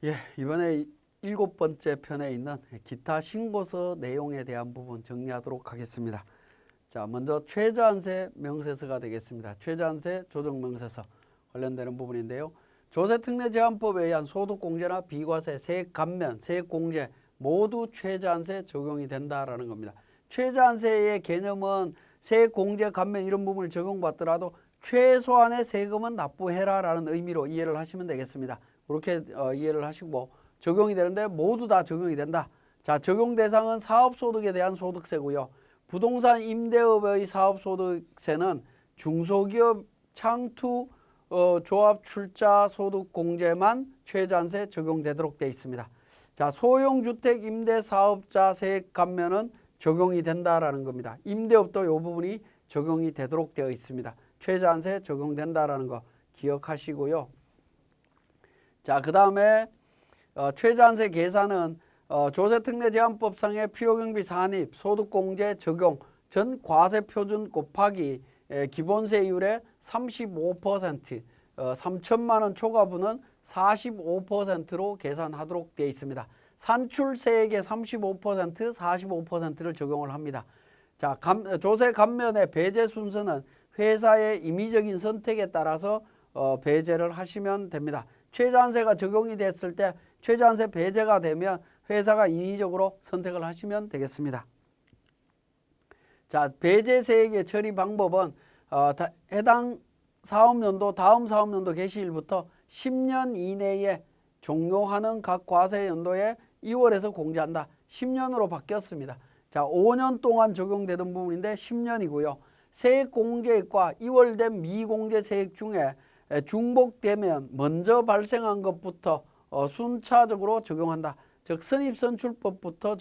예, 이번에 7번째 편에 있는 기타 신고서 내용에 대한 부분 정리하도록 하겠습니다. 자, 먼저 최저한세 명세서가 되겠습니다. 최저한세 조정명세서 관련되는 부분인데요. 조세특례제한법에 의한 소득공제나 비과세, 세액감면, 세액공제 모두 최저한세 적용이 된다라는 겁니다. 최저한세의 개념은 세액공제, 감면 이런 부분을 적용받더라도 최소한의 세금은 납부해라라는 의미로 이해를 하시면 되겠습니다. 그렇게 이해를 하시고 적용이 되는데 모두 다 적용이 된다. 자, 적용 대상은 사업소득에 대한 소득세고요. 부동산 임대업의 사업소득세는 중소기업 창투 조합 출자 소득공제만 최저한세 적용되도록 되어 있습니다. 자, 소형주택 임대사업자 세액 감면은 적용이 된다라는 겁니다. 임대업도 이 부분이 적용이 되도록 되어 있습니다. 최저한세 적용된다라는 거 기억하시고요. 자, 그 다음에 최저한세 계산은 조세특례제한법상의 필요경비 산입, 소득공제 적용 전 과세표준 곱하기 기본세율의 35%, 3천만 원 초과분은 45%로 계산하도록 되어 있습니다. 산출세액의 35%, 45%를 적용을 합니다. 자, 조세 감면의 배제 순서는 회사의 임의적인 선택에 따라서 배제를 하시면 됩니다. 최저한세가 적용이 됐을 때 최저한세 배제가 되면 회사가 인위적으로 선택을 하시면 되겠습니다. 자, 배제세액의 처리 방법은 해당 사업연도 다음 사업연도 개시일부터 10년 이내에 종료하는 각 과세연도에 2월에서 공제한다. 10년으로 바뀌었습니다. 자, 5년 동안 적용되던 부분인데 10년이고요. 세액공제액과 2월된 미공제 세액 중에 중복되면 먼저 발생한 것부터 순차적으로 적용한다. 즉 선입선출법부터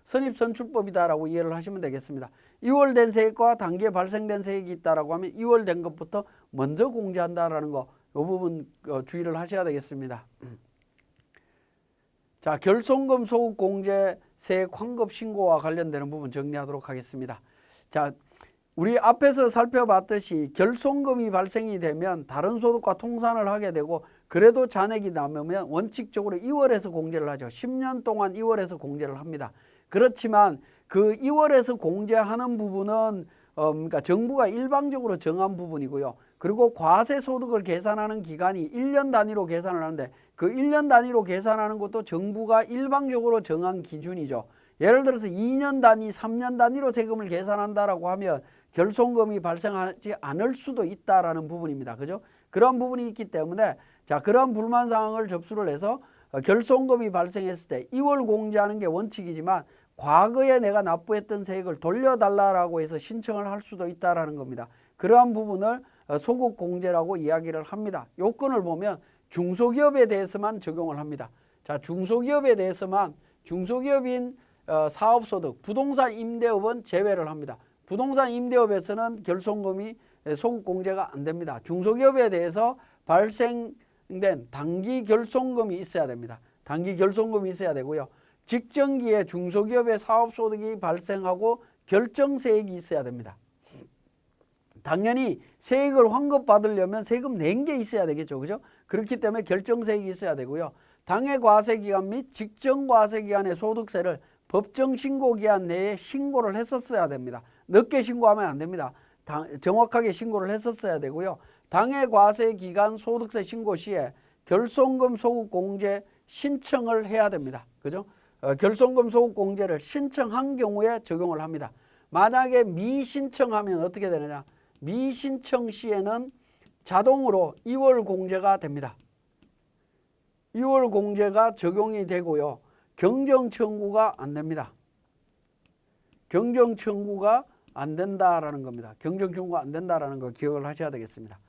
선입선출법이다라고 이해를 하시면 되겠습니다. 2월 된 세액과 단기에 발생된 세액이 있다라고 하면 2월 된 것부터 먼저 공제한다라는 거, 이 부분 주의를 하셔야 되겠습니다. 자, 결손금 소급 공제 세액 환급 신고와 관련되는 부분 정리하도록 하겠습니다. 자, 우리 앞에서 살펴봤듯이 결손금이 발생이 되면 다른 소득과 통산을 하게 되고 그래도 잔액이 남으면 원칙적으로 2월에서 공제를 하죠. 10년 동안 2월에서 공제를 합니다. 그렇지만 그 2월에서 공제하는 부분은 그러니까 정부가 일방적으로 정한 부분이고요. 그리고 과세소득을 계산하는 기간이 1년 단위로 계산을 하는데 그 1년 단위로 계산하는 것도 정부가 일방적으로 정한 기준이죠. 예를 들어서 2년 단위, 3년 단위로 세금을 계산한다라고 하면 결손금이 발생하지 않을 수도 있다라는 부분입니다. 그죠? 그런 부분이 있기 때문에 자, 그런 불만 사항을 접수를 해서 결손금이 발생했을 때 2월 공제하는 게 원칙이지만 과거에 내가 납부했던 세액을 돌려달라고 해서 신청을 할 수도 있다라는 겁니다. 그러한 부분을 소급 공제라고 이야기를 합니다. 요건을 보면 중소기업에 대해서만 적용을 합니다. 자, 중소기업에 대해서만 중소기업인 사업소득, 부동산 임대업은 제외를 합니다. 부동산 임대업에서는 결손금이 소급 공제가 안 됩니다. 중소기업에 대해서 발생된 단기 결손금이 있어야 됩니다. 단기 결손금이 있어야 되고요. 직전기에 중소기업의 사업소득이 발생하고 결정세액이 있어야 됩니다. 당연히 세액을 환급받으려면 세금 낸 게 있어야 되겠죠. 그죠? 그렇기 때문에 결정세액이 있어야 되고요. 당해 과세기간 및 직전 과세기간의 소득세를 법정 신고기한 내에 신고를 했었어야 됩니다. 늦게 신고하면 안 됩니다. 정확하게 신고를 했었어야 되고요. 당해 과세기간 소득세 신고 시에 결손금 소급 공제 신청을 해야 됩니다. 그죠? 결손금 소급 공제를 신청한 경우에 적용을 합니다. 만약에 미신청하면 어떻게 되느냐? 미신청 시에는 자동으로 2월 공제가 됩니다. 2월 공제가 적용이 되고요. 경정 청구가 안 됩니다. 경정 청구가 안 된다라는 겁니다. 경정 청구가 안 된다라는 거 기억을 하셔야 되겠습니다.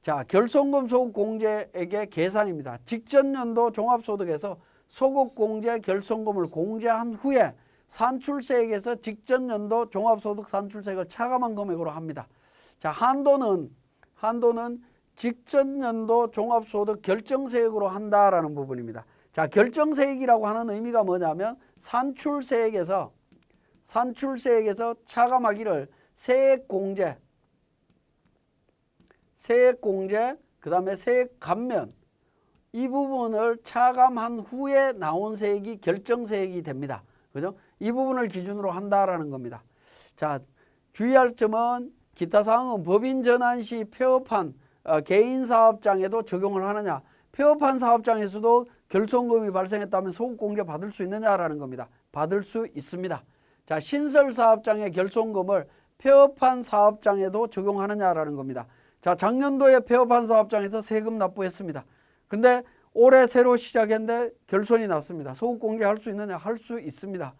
자, 결손금 소급 공제액의 계산입니다. 직전 연도 종합소득에서 소급 공제 결손금을 공제한 후에 산출세액에서 직전 연도 종합소득 산출세액을 차감한 금액으로 합니다. 자, 한도는 직전 연도 종합소득 결정세액으로 한다라는 부분입니다. 자, 결정세액이라고 하는 의미가 뭐냐면 산출세액에서 차감하기를 세액공제, 그 다음에 세액감면 이 부분을 차감한 후에 나온 세액이 결정세액이 됩니다. 그죠? 이 부분을 기준으로 한다라는 겁니다. 자, 주의할 점은 기타 사항은 법인 전환 시 폐업한 개인 사업장에도 적용을 하느냐, 폐업한 사업장에서도 결손금이 발생했다면 소득공제 받을 수 있느냐라는 겁니다. 받을 수 있습니다. 자, 신설 사업장의 결손금을 폐업한 사업장에도 적용하느냐라는 겁니다. 자, 작년도에 폐업한 사업장에서 세금 납부했습니다. 근데 올해 새로 시작했는데 결손이 났습니다. 소득공제 할 수 있느냐? 할 수 있습니다.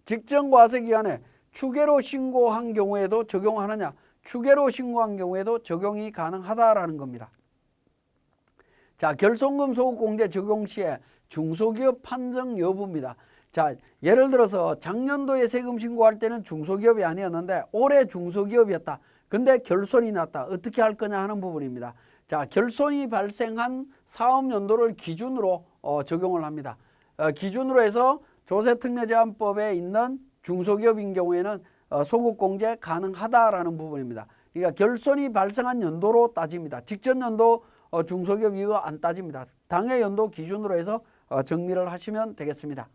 직전과세 기간에 추계로 신고한 경우에도 적용하느냐? 추계로 신고한 경우에도 적용이 가능하다라는 겁니다. 자, 결손금 소득공제 적용 시에 중소기업 판정 여부입니다. 자, 예를 들어서 작년도에 세금 신고할 때는 중소기업이 아니었는데 올해 중소기업이었다. 근데 결손이 났다. 어떻게 할 거냐 하는 부분입니다. 자, 결손이 발생한 사업연도를 기준으로 적용을 합니다. 기준으로 해서 조세특례제한법에 있는 중소기업인 경우에는 소득공제 가능하다라는 부분입니다. 그러니까 결손이 발생한 연도로 따집니다. 직전 연도 중소기업 이거 안 따집니다. 당해 연도 기준으로 해서 정리를 하시면 되겠습니다.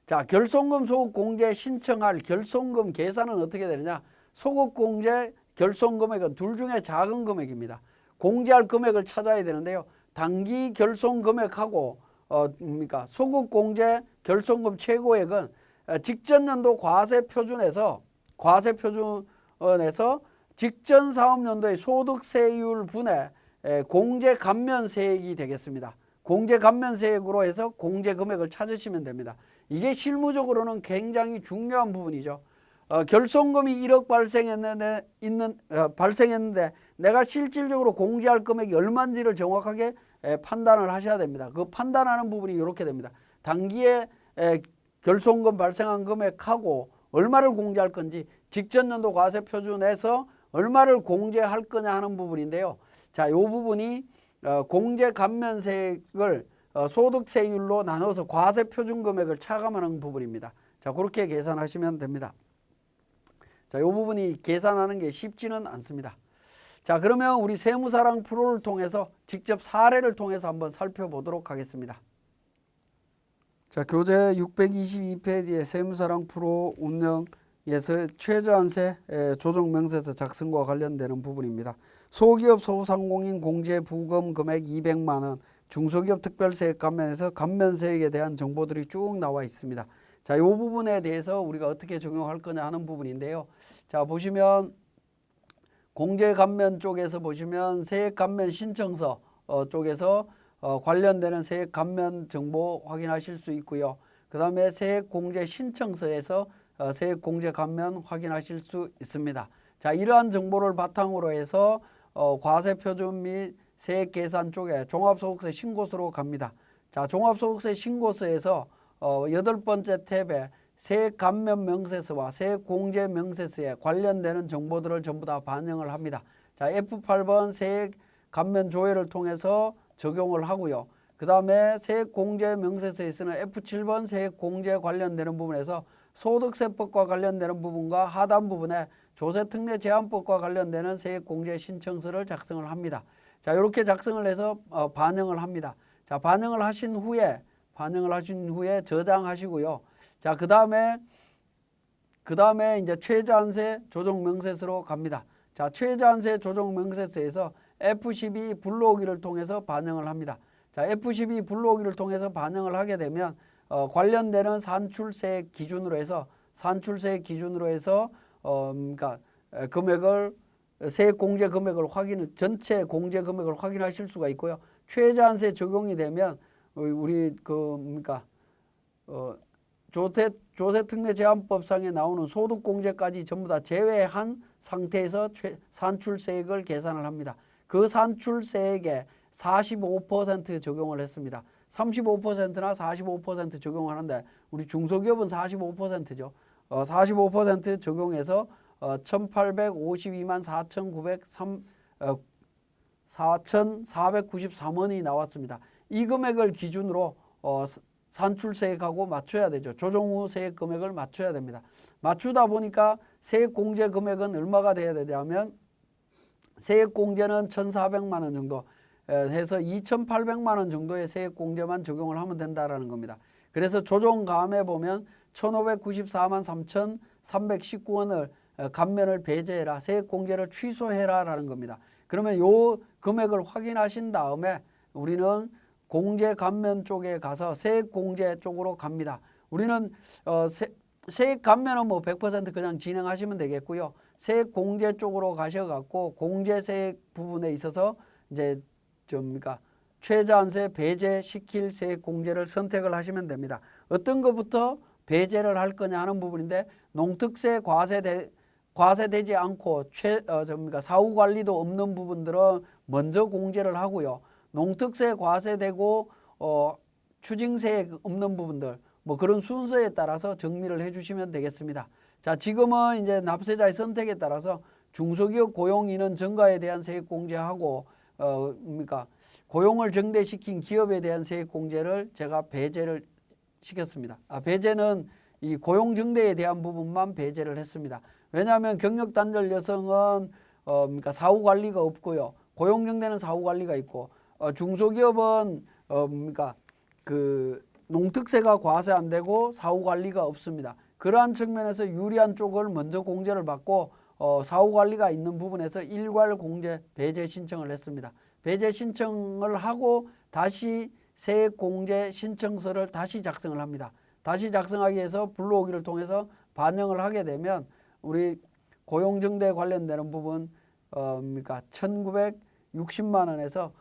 자, 결손금 소득공제 신청할 결손금 계산은 어떻게 되느냐? 소득공제 결손금액은 둘 중에 작은 금액입니다. 공제할 금액을 찾아야 되는데요. 단기 결손금액하고 소득공제 결손금 최고액은 직전 연도 과세표준에서 직전 사업연도의 소득세율 분의 공제 감면세액이 되겠습니다. 공제 감면세액으로 해서 공제 금액을 찾으시면 됩니다. 이게 실무적으로는 굉장히 중요한 부분이죠. 결손금이 1억 발생했는데 내가 실질적으로 공제할 금액이 얼마인지를 정확하게 판단을 하셔야 됩니다. 그 판단하는 부분이 이렇게 됩니다. 단기에 결손금 발생한 금액하고 얼마를 공제할 건지 직전 연도 과세 표준에서 얼마를 공제할 거냐 하는 부분인데요. 자, 이 부분이 공제 감면세액을 소득세율로 나눠서 과세 표준 금액을 차감하는 부분입니다. 자, 그렇게 계산하시면 됩니다. 자, 이 부분이 계산하는 게 쉽지는 않습니다. 자, 그러면 우리 세무사랑 프로를 통해서 직접 사례를 통해서 한번 살펴보도록 하겠습니다. 자, 교재 622페이지의 세무사랑 프로 운영에서 최저한세 조정명세서 작성과 관련되는 부분입니다. 소기업 소상공인 공제 부금 금액 200만 원, 중소기업 특별세액 감면에서 감면세액에 대한 정보들이 쭉 나와 있습니다. 자, 이 부분에 대해서 우리가 어떻게 적용할 거냐 하는 부분인데요. 자, 보시면 공제 감면 쪽에서 보시면 세액 감면 신청서 쪽에서 관련되는 세액 감면 정보 확인하실 수 있고요. 그 다음에 세액 공제 신청서에서 세액 공제 감면 확인하실 수 있습니다. 자, 이러한 정보를 바탕으로 해서 과세 표준 및 세액 계산 쪽에 종합소득세 신고서로 갑니다. 자, 종합소득세 신고서에서 8번째 탭에 세액 감면 명세서와 세액 공제 명세서에 관련되는 정보들을 전부 다 반영을 합니다. 자, F8번 세액 감면 조회를 통해서 적용을 하고요. 그 다음에 세액 공제 명세서에서는 F7번 세액 공제 관련되는 부분에서 소득세법과 관련되는 부분과 하단 부분에 조세특례제한법과 관련되는 세액공제 신청서를 작성을 합니다. 자, 이렇게 작성을 해서 반영을 합니다. 자, 반영을 하신 후에 저장하시고요. 자, 그 다음에 이제 최저한세 조정명세서로 갑니다. 자, 최저한세 조정명세서에서 F12 불러오기를 통해서 반영을 합니다. 자, F12 불러오기를 통해서 반영을 하게 되면 관련되는 산출세액 기준으로 해서 그러니까 금액을 세액 공제 금액을 전체 공제 금액을 확인하실 수가 있고요. 최저한세 적용이 되면 우리 조세특례제한법상에 나오는 소득공제까지 전부 다 제외한 상태에서 산출세액을 계산을 합니다. 그 산출세액에 45% 적용을 했습니다. 35%나 45% 적용하는데 우리 중소기업은 45%죠. 45% 적용해서 1,852만 4,493원이 나왔습니다. 이 금액을 기준으로 산출세액하고 맞춰야 되죠. 조정 후 세액 금액을 맞춰야 됩니다. 맞추다 보니까 세액 공제 금액은 얼마가 돼야 되냐면 세액 공제는 1,400만 원 정도, 해서 2,800만 원 정도의 세액공제만 적용을 하면 된다라는 겁니다. 그래서 조정감에 보면 1,594만 3,319원을 감면을 배제해라, 세액공제를 취소해라라는 겁니다. 그러면 요 금액을 확인하신 다음에 우리는 공제 감면 쪽에 가서 세액공제 쪽으로 갑니다. 우리는 세액 감면은 뭐 100% 그냥 진행하시면 되겠고요. 세액공제 쪽으로 가셔갖고 공제세액 부분에 있어서 이제 그러니까 최저한세 배제시킬 세액공제를 선택을 하시면 됩니다. 어떤 것부터 배제를 할 거냐 하는 부분인데, 농특세 과세되지 않고 사후관리도 없는 부분들은 먼저 공제를 하고요. 농특세 과세되고 추징세 없는 부분들 뭐 그런 순서에 따라서 정리를 해주시면 되겠습니다. 자, 지금은 이제 납세자의 선택에 따라서 중소기업 고용인원 증가에 대한 세액공제하고 고용을 증대시킨 기업에 대한 세액공제를 제가 배제를 시켰습니다. 배제는 이 고용 증대에 대한 부분만 배제를 했습니다. 왜냐하면 경력 단절 여성은 사후 관리가 없고요. 고용 증대는 사후 관리가 있고, 중소기업은 농특세가 과세 안 되고 사후 관리가 없습니다. 그러한 측면에서 유리한 쪽을 먼저 공제를 받고 사후 관리가 있는 부분에서 일괄 공제 배제 신청을 했습니다. 배제 신청을 하고 다시 세액공제 신청서를 다시 작성을 합니다. 다시 작성하기 위해서 불러오기를 통해서 반영을 하게 되면 우리 고용증대 관련되는 부분 1,960만 원에서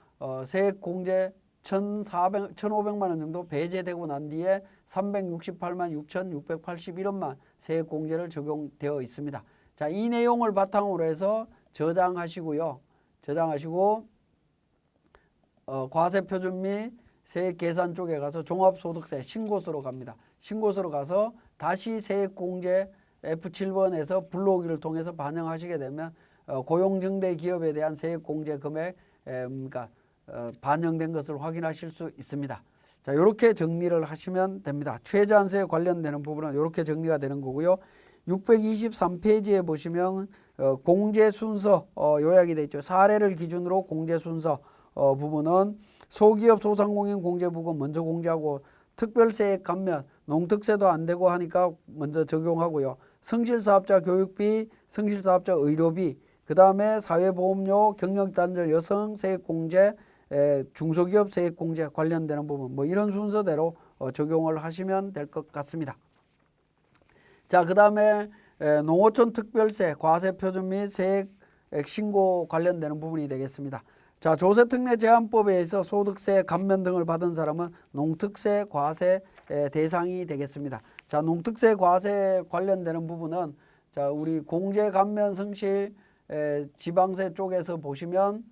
세액공제 1,500만 원 정도 배제되고 난 뒤에 368만 6,681원만 세액공제를 적용되어 있습니다. 자, 이 내용을 바탕으로 해서 저장하시고요. 저장하시고 과세표준 및 세액계산 쪽에 가서 종합소득세 신고서로 갑니다. 신고서로 가서 다시 세액공제 F7번에서 불러오기를 통해서 반영하시게 되면 고용증대 기업에 대한 세액공제 금액 반영된 것을 확인하실 수 있습니다. 자, 이렇게 정리를 하시면 됩니다. 최저한세에 관련되는 부분은 이렇게 정리가 되는 거고요. 623페이지에 보시면 공제 순서 요약이 되어 있죠. 사례를 기준으로 공제 순서 부분은 소기업 소상공인 공제 부분 먼저 공제하고, 특별세액 감면 농특세도 안 되고 하니까 먼저 적용하고요. 성실사업자 교육비, 성실사업자 의료비, 그 다음에 사회보험료, 경력단절 여성 세액공제, 중소기업 세액공제 관련되는 부분 뭐 이런 순서대로 적용을 하시면 될 것 같습니다. 자, 그 다음에 농어촌 특별세 과세표준 및 세액 신고 관련되는 부분이 되겠습니다. 자, 조세특례 제한법에 의해서 소득세 감면 등을 받은 사람은 농특세 과세 대상이 되겠습니다. 자, 농특세 과세 관련되는 부분은 자, 우리 공제 감면 성실 지방세 쪽에서 보시면,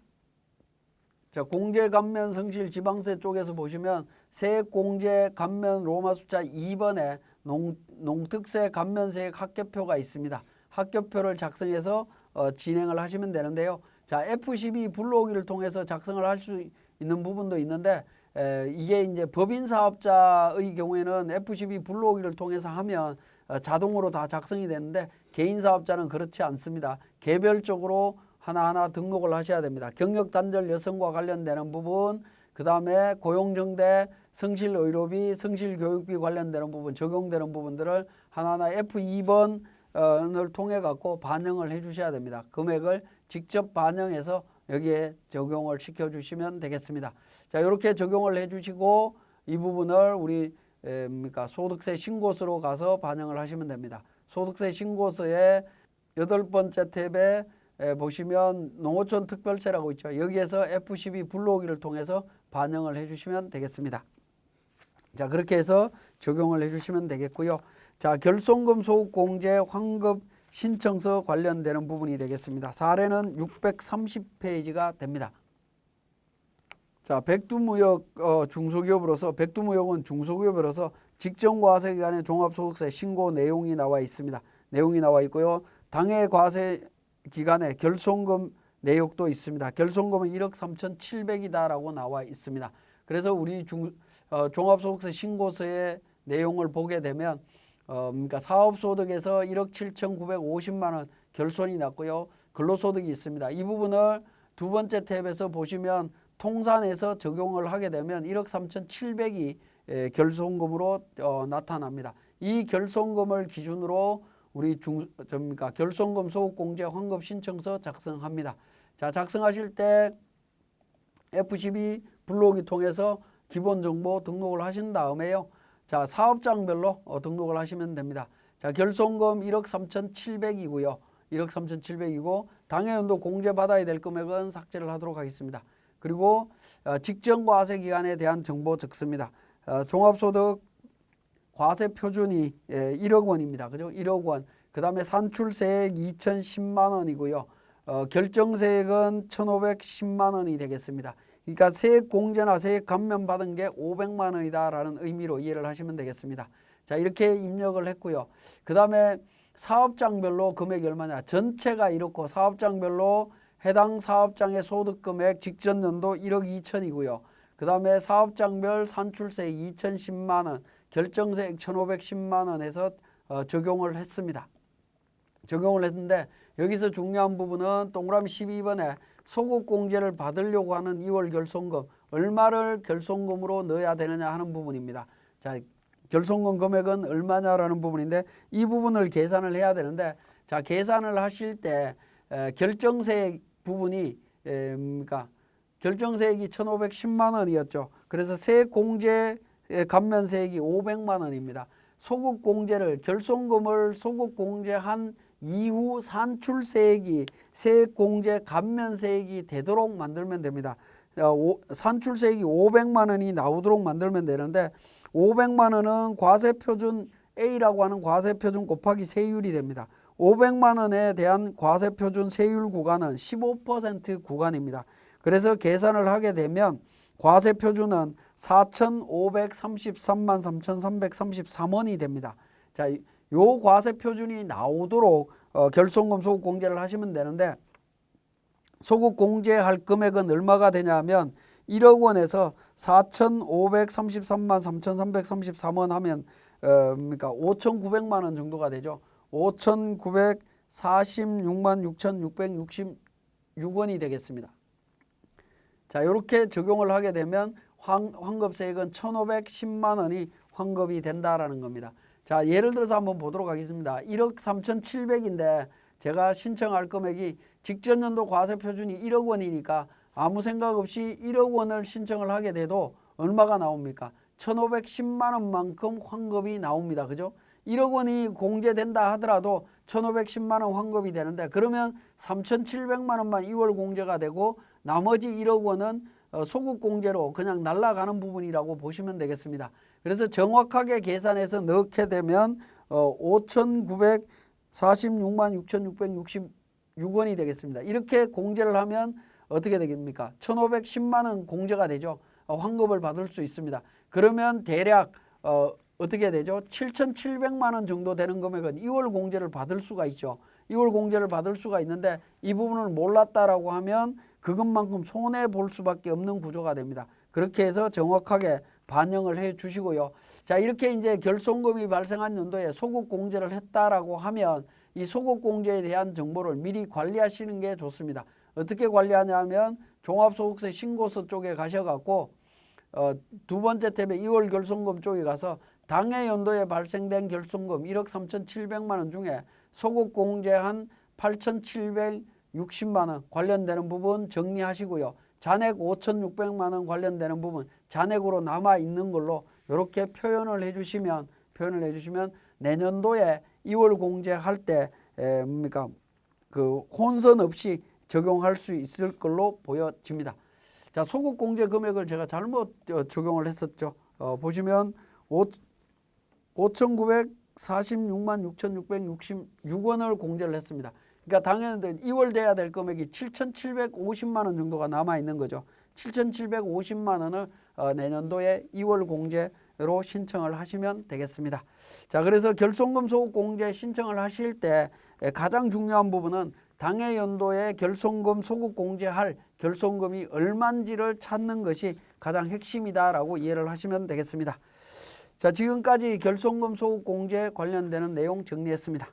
자, 공제 감면 성실 지방세 쪽에서 보시면 세액공제 감면 로마 숫자 2번에 농특세 감면세액 합계표가 있습니다. 합계표를 작성해서 진행을 하시면 되는데요. 자, F12 불러오기를 통해서 작성을 할 수 있는 부분도 있는데, 이게 이제 법인 사업자의 경우에는 F12 불러오기를 통해서 하면 자동으로 다 작성이 되는데, 개인 사업자는 그렇지 않습니다. 개별적으로 하나하나 등록을 하셔야 됩니다. 경력 단절 여성과 관련되는 부분, 그 다음에 고용정대, 성실의료비, 성실교육비 관련되는 부분, 적용되는 부분들을 하나하나 F2번을 통해 갖고 반영을 해 주셔야 됩니다. 금액을 직접 반영해서 여기에 적용을 시켜주시면 되겠습니다. 자, 이렇게 적용을 해주시고 이 부분을 우리 소득세 신고서로 가서 반영을 하시면 됩니다. 소득세 신고서의 8번째 탭에 보시면 농어촌 특별세라고 있죠. 여기에서 F12 불러오기를 통해서 반영을 해주시면 되겠습니다. 자, 그렇게 해서 적용을 해주시면 되겠고요. 자, 결손금 소득공제 환급 신청서 관련되는 부분이 되겠습니다. 사례는 630페이지가 됩니다. 자, 백두무역 중소기업으로서, 백두무역은 중소기업으로서 직전과세기간의 종합소득세 신고 내용이 나와 있습니다. 내용이 나와 있고요. 당해과세기간의 결손금 내역도 있습니다. 결손금은 1억 3,700이다라고 나와 있습니다. 그래서 우리 종합소득세 신고서의 내용을 보게 되면 사업소득에서 1억 7,950만 원 결손이 났고요. 근로소득이 있습니다. 이 부분을 두 번째 탭에서 보시면 통산해서 적용을 하게 되면 1억 3,700이 결손금으로 나타납니다. 이 결손금을 기준으로 우리 결손금 소급공제 환급 신청서 작성합니다. 자, 작성하실 때 F12 블록이 통해서 기본 정보 등록을 하신 다음에요. 자, 사업장별로 등록을 하시면 됩니다. 자, 결손금 1억 3,700이고요. 1억 3,700이고 당해연도 공제받아야 될 금액은 삭제를 하도록 하겠습니다. 그리고 직전 과세 기간에 대한 정보 적습니다. 종합소득 과세 표준이 1억 원입니다. 그죠? 1억 원. 그 다음에 산출세액 2,010만 원이고요. 결정세액은 1,510만 원이 되겠습니다. 그러니까 세액 공제나 세액 감면 받은 게 500만 원이다라는 의미로 이해를 하시면 되겠습니다. 자, 이렇게 입력을 했고요. 그 다음에 사업장별로 금액이 얼마냐. 전체가 이렇고 사업장별로 해당 사업장의 소득금액 직전 연도 1억 2천이고요. 그 다음에 사업장별 산출세액 2,010만 원, 결정세액 1,510만 원에서 적용을 했습니다. 적용을 했는데 여기서 중요한 부분은 동그라미 12번에 소급공제를 받으려고 하는 2월 결손금 얼마를 결손금으로 넣어야 되느냐 하는 부분입니다. 자, 결손금 금액은 얼마냐라는 부분인데 이 부분을 계산을 해야 되는데 자, 계산을 하실 때 결정세액 부분이 그러니까 결정세액이 1,510만 원이었죠. 그래서 세액공제 감면세액이 500만 원입니다. 소급공제를 결손금을 소급공제한 이후 산출세액이 세액공제 감면세액이 되도록 만들면 됩니다. 산출세액이 500만 원이 나오도록 만들면 되는데 500만 원은 과세표준 A라고 하는 과세표준 곱하기 세율이 됩니다. 500만 원에 대한 과세표준 세율 구간은 15% 구간입니다. 그래서 계산을 하게 되면 과세표준은 4,533만 3,333원이 됩니다. 자, 요 과세표준이 나오도록 결손금 소급공제를 하시면 되는데 소급공제할 금액은 얼마가 되냐면 1억 원에서 4,533만 3,333원 하면 그러니까 5,900만 원 정도가 되죠. 5,946만 6,666원이 되겠습니다. 자, 이렇게 적용을 하게 되면 환급세액은 1,510만 원이 환급이 된다라는 겁니다. 자, 예를 들어서 한번 보도록 하겠습니다. 1억 3,700인데 제가 신청할 금액이 직전 연도 과세 표준이 1억 원이니까 아무 생각 없이 1억 원을 신청을 하게 돼도 얼마가 나옵니까? 1,510만 원만큼 환급이 나옵니다. 그죠? 1억 원이 공제된다 하더라도 1,510만 원 환급이 되는데 그러면 3,700만 원만 2월 공제가 되고 나머지 1억 원은 소급공제로 그냥 날아가는 부분이라고 보시면 되겠습니다. 그래서 정확하게 계산해서 넣게 되면 5,946만 6,666원이 되겠습니다. 이렇게 공제를 하면 어떻게 되겠습니까? 1,510만 원 공제가 되죠. 환급을 받을 수 있습니다. 그러면 대략 어떻게 되죠? 7,700만 원 정도 되는 금액은 2월 공제를 받을 수가 있죠. 2월 공제를 받을 수가 있는데 이 부분을 몰랐다라고 하면 그것만큼 손해 볼 수밖에 없는 구조가 됩니다. 그렇게 해서 정확하게 반영을 해 주시고요. 자, 이렇게 이제 결손금이 발생한 연도에 소급 공제를 했다라고 하면 이 소급 공제에 대한 정보를 미리 관리하시는 게 좋습니다. 어떻게 관리하냐면 종합소득세 신고서 쪽에 가셔갖고 두 번째 탭에 2월 결손금 쪽에 가서 당해 연도에 발생된 결손금 1억 3,700만 원 중에 소급 공제한 8,760만 원 관련되는 부분 정리하시고요. 잔액 5,600만 원 관련되는 부분 잔액으로 남아 있는 걸로 이렇게 표현을 해주시면 내년도에 2월 공제할 때 뭡니까 그 혼선 없이 적용할 수 있을 걸로 보여집니다. 자, 소급 공제 금액을 제가 잘못 적용을 했었죠. 보시면 5,946만 6,666원을 공제를 했습니다. 그러니까 당연히 2월 돼야 될 금액이 7,750만 원 정도가 남아 있는 거죠. 7,750만 원을 내년도에 2월 공제로 신청을 하시면 되겠습니다. 자, 그래서 결손금 소급 공제 신청을 하실 때 가장 중요한 부분은 당해 연도에 결손금 소급 공제할 결손금이 얼마인지를 찾는 것이 가장 핵심이다라고 이해를 하시면 되겠습니다. 자, 지금까지 결손금 소급 공제 관련되는 내용 정리했습니다.